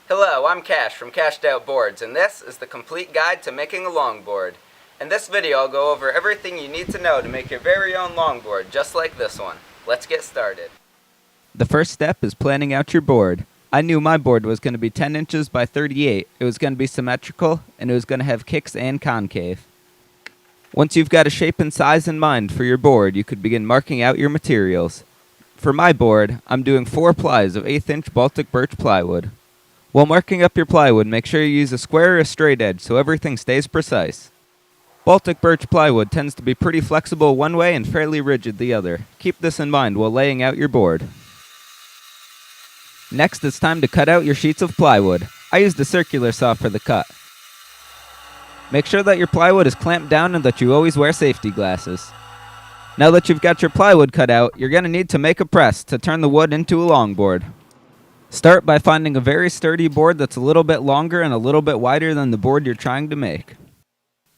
Hello, I'm Cash from CashedOutBoards, and this is the complete guide to making a longboard. In this video, I'll go over everything you need to know to make your very own longboard, just like this one. Let's get started. The first step is planning out your board. I knew my board was going to be 10 inches by 38. It was going to be symmetrical, and it was going to have kicks and concave. Once you've got a shape and size in mind for your board, you could begin marking out your materials. For my board, I'm doing 4 plies of 1/8 inch Baltic Birch plywood. While marking up your plywood, make sure you use a square or a straight edge so everything stays precise. Baltic Birch plywood tends to be pretty flexible one way and fairly rigid the other. Keep this in mind while laying out your board. Next, it's time to cut out your sheets of plywood. I used a circular saw for the cut. Make sure that your plywood is clamped down and that you always wear safety glasses. Now that you've got your plywood cut out, you're going to need to make a press to turn the wood into a longboard. Start by finding a very sturdy board that's a little bit longer and a little bit wider than the board you're trying to make.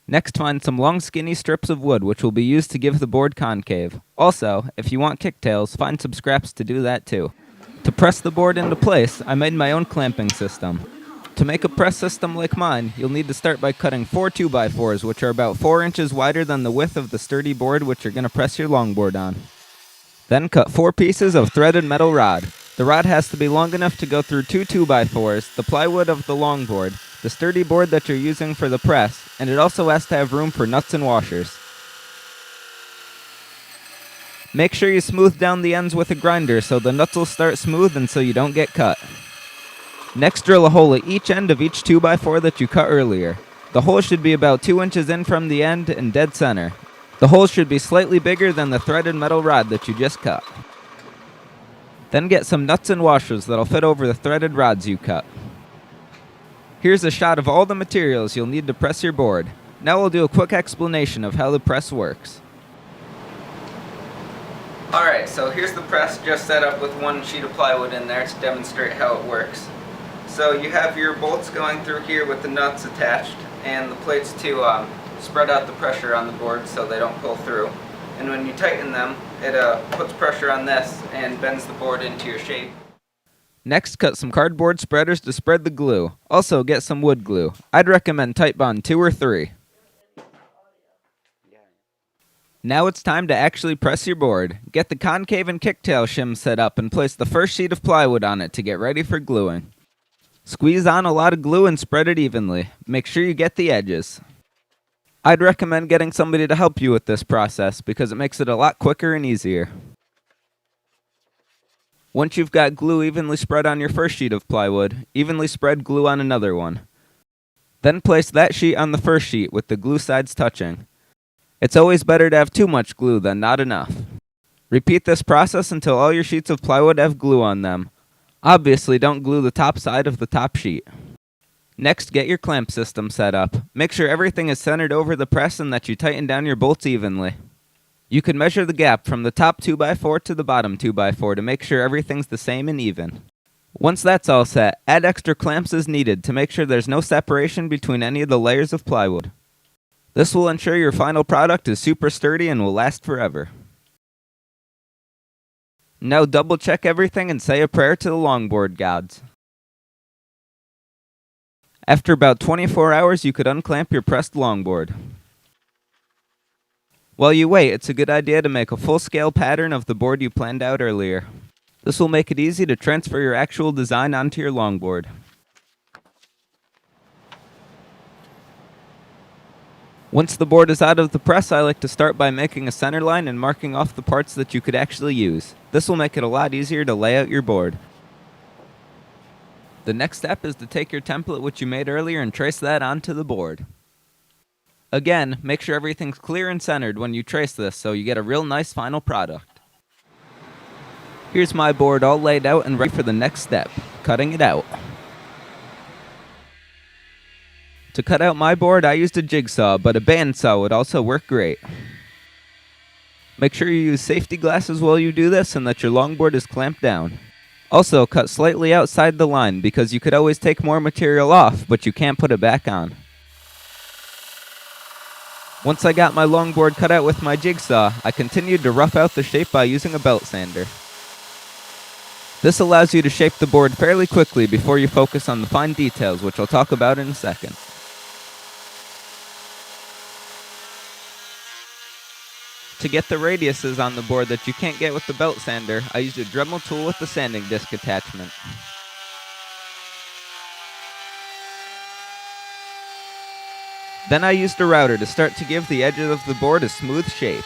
Next, find some long skinny strips of wood which will be used to give the board concave. Also, if you want kicktails, find some scraps to do that too. To press the board into place, I made my own clamping system. To make a press system like mine, you'll need to start by cutting 4 2x4s, which are about 4 inches wider than the width of the sturdy board which you're going to press your longboard on. Then cut 4 pieces of threaded metal rod. The rod has to be long enough to go through 2 2x4s, the plywood of the longboard, the sturdy board that you're using for the press, and it also has to have room for nuts and washers. Make sure you smooth down the ends with a grinder so the nuts will start smooth and so you don't get cut. Next, drill a hole at each end of each 2x4 that you cut earlier. The hole should be about 2 inches in from the end and dead center. The hole should be slightly bigger than the threaded metal rod that you just cut. Then get some nuts and washers that'll fit over the threaded rods you cut. Here's a shot of all the materials you'll need to press your board. Now we'll do a quick explanation of how the press works. Alright, so here's the press just set up with 1 sheet of plywood in there to demonstrate how it works. So you have your bolts going through here with the nuts attached and the plates to spread out the pressure on the board so they don't pull through. And when you tighten them, it puts pressure on this and bends the board into your shape. Next, cut some cardboard spreaders to spread the glue. Also, get some wood glue. I'd recommend Titebond 2 or 3. Now it's time to actually press your board. Get the concave and kicktail shim set up and place the first sheet of plywood on it to get ready for gluing. Squeeze on a lot of glue and spread it evenly. Make sure you get the edges. I'd recommend getting somebody to help you with this process because it makes it a lot quicker and easier. Once you've got glue evenly spread on your first sheet of plywood, evenly spread glue on another one. Then place that sheet on the first sheet with the glue sides touching. It's always better to have too much glue than not enough. Repeat this process until all your sheets of plywood have glue on them. Obviously, don't glue the top side of the top sheet. Next, get your clamp system set up. Make sure everything is centered over the press and that you tighten down your bolts evenly. You can measure the gap from the top 2x4 to the bottom 2x4 to make sure everything's the same and even. Once that's all set, add extra clamps as needed to make sure there's no separation between any of the layers of plywood. This will ensure your final product is super sturdy and will last forever. Now double check everything and say a prayer to the longboard gods. After about 24 hours, you could unclamp your pressed longboard. While you wait, it's a good idea to make a full-scale pattern of the board you planned out earlier. This will make it easy to transfer your actual design onto your longboard. Once the board is out of the press, I like to start by making a center line and marking off the parts that you could actually use. This will make it a lot easier to lay out your board. The next step is to take your template which you made earlier and trace that onto the board. Again, make sure everything's clear and centered when you trace this so you get a real nice final product. Here's my board all laid out and ready for the next step, cutting it out. To cut out my board, I used a jigsaw, but a bandsaw would also work great. Make sure you use safety glasses while you do this and that your longboard is clamped down. Also, cut slightly outside the line because you could always take more material off, but you can't put it back on. Once I got my longboard cut out with my jigsaw, I continued to rough out the shape by using a belt sander. This allows you to shape the board fairly quickly before you focus on the fine details, which I'll talk about in a second. To get the radiuses on the board that you can't get with the belt sander, I used a dremel tool with the sanding disc attachment. Then I used a router to start to give the edges of the board a smooth shape.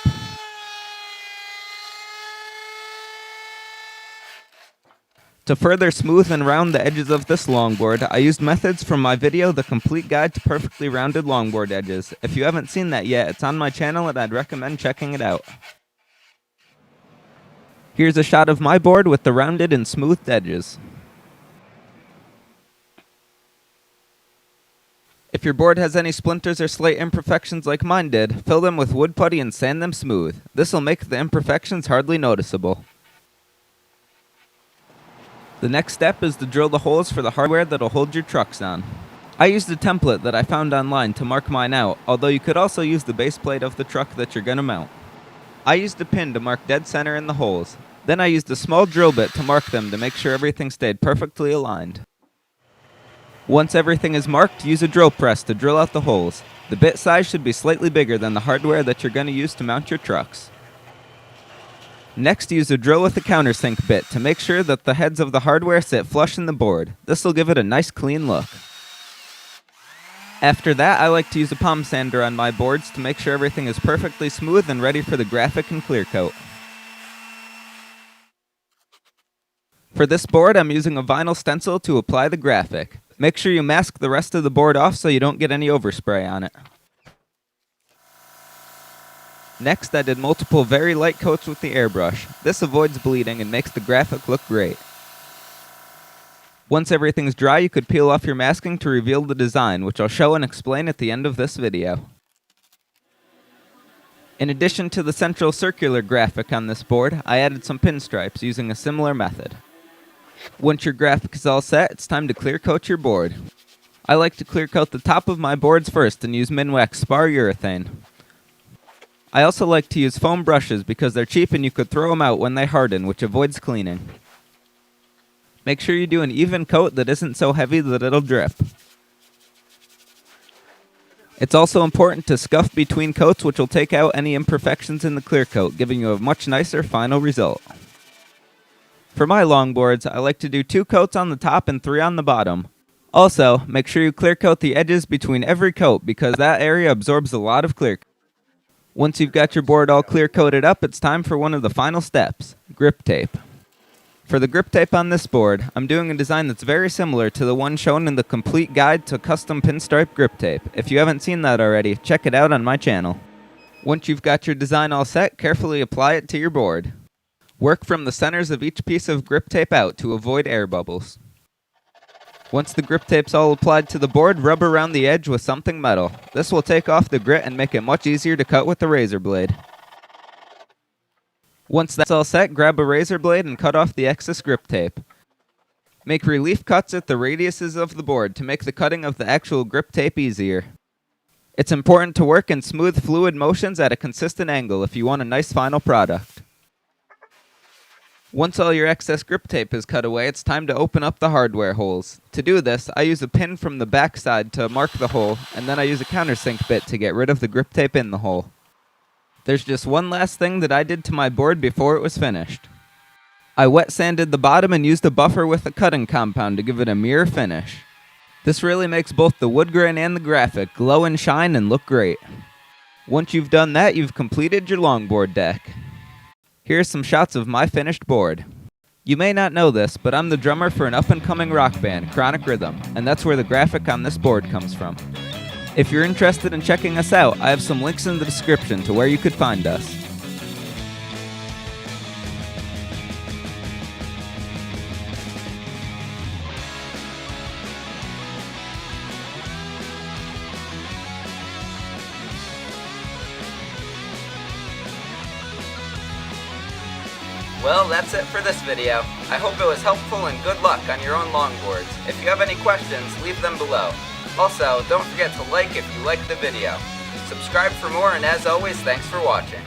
To further smooth and round the edges of this longboard, I used methods from my video, The Complete Guide to Perfectly Rounded Longboard Edges. If you haven't seen that yet, it's on my channel and I'd recommend checking it out. Here's a shot of my board with the rounded and smoothed edges. If your board has any splinters or slight imperfections like mine did, fill them with wood putty and sand them smooth. This will make the imperfections hardly noticeable. The next step is to drill the holes for the hardware that'll hold your trucks on. I used a template that I found online to mark mine out, although you could also use the base plate of the truck that you're gonna mount. I used a pin to mark dead center in the holes. Then I used a small drill bit to mark them to make sure everything stayed perfectly aligned. Once everything is marked, use a drill press to drill out the holes. The bit size should be slightly bigger than the hardware that you're gonna use to mount your trucks. Next, use a drill with a countersink bit to make sure that the heads of the hardware sit flush in the board. This will give it a nice clean look. After that, I like to use a palm sander on my boards to make sure everything is perfectly smooth and ready for the graphic and clear coat. For this board, I'm using a vinyl stencil to apply the graphic. Make sure you mask the rest of the board off so you don't get any overspray on it. Next, I did multiple very light coats with the airbrush. This avoids bleeding and makes the graphic look great. Once everything's dry, you could peel off your masking to reveal the design, which I'll show and explain at the end of this video. In addition to the central circular graphic on this board, I added some pinstripes using a similar method. Once your graphic is all set, it's time to clear coat your board. I like to clear coat the top of my boards first and use Minwax Spar Urethane. I also like to use foam brushes because they're cheap and you could throw them out when they harden, which avoids cleaning. Make sure you do an even coat that isn't so heavy that it'll drip. It's also important to scuff between coats, which will take out any imperfections in the clear coat, giving you a much nicer final result. For my longboards, I like to do 2 coats on the top and 3 on the bottom. Also, make sure you clear coat the edges between every coat because that area absorbs a lot of clear coat. Once you've got your board all clear coated up, it's time for one of the final steps, grip tape. For the grip tape on this board, I'm doing a design that's very similar to the one shown in the complete guide to custom pinstripe grip tape. If you haven't seen that already, check it out on my channel. Once you've got your design all set, carefully apply it to your board. Work from the centers of each piece of grip tape out to avoid air bubbles. Once the grip tape's all applied to the board, rub around the edge with something metal. This will take off the grit and make it much easier to cut with the razor blade. Once that's all set, grab a razor blade and cut off the excess grip tape. Make relief cuts at the radiuses of the board to make the cutting of the actual grip tape easier. It's important to work in smooth, fluid motions at a consistent angle if you want a nice final product. Once all your excess grip tape is cut away, it's time to open up the hardware holes. To do this, I use a pin from the back side to mark the hole, and then I use a countersink bit to get rid of the grip tape in the hole. There's just one last thing that I did to my board before it was finished. I wet sanded the bottom and used a buffer with a cutting compound to give it a mirror finish. This really makes both the wood grain and the graphic glow and shine and look great. Once you've done that, you've completed your longboard deck. Here's some shots of my finished board. You may not know this, but I'm the drummer for an up-and-coming rock band, Chronic Rhythm, and that's where the graphic on this board comes from. If you're interested in checking us out, I have some links in the description to where you could find us. Well, that's it for this video. I hope it was helpful and good luck on your own longboards. If you have any questions, leave them below. Also, don't forget to like if you liked the video. Subscribe for more, and as always, thanks for watching.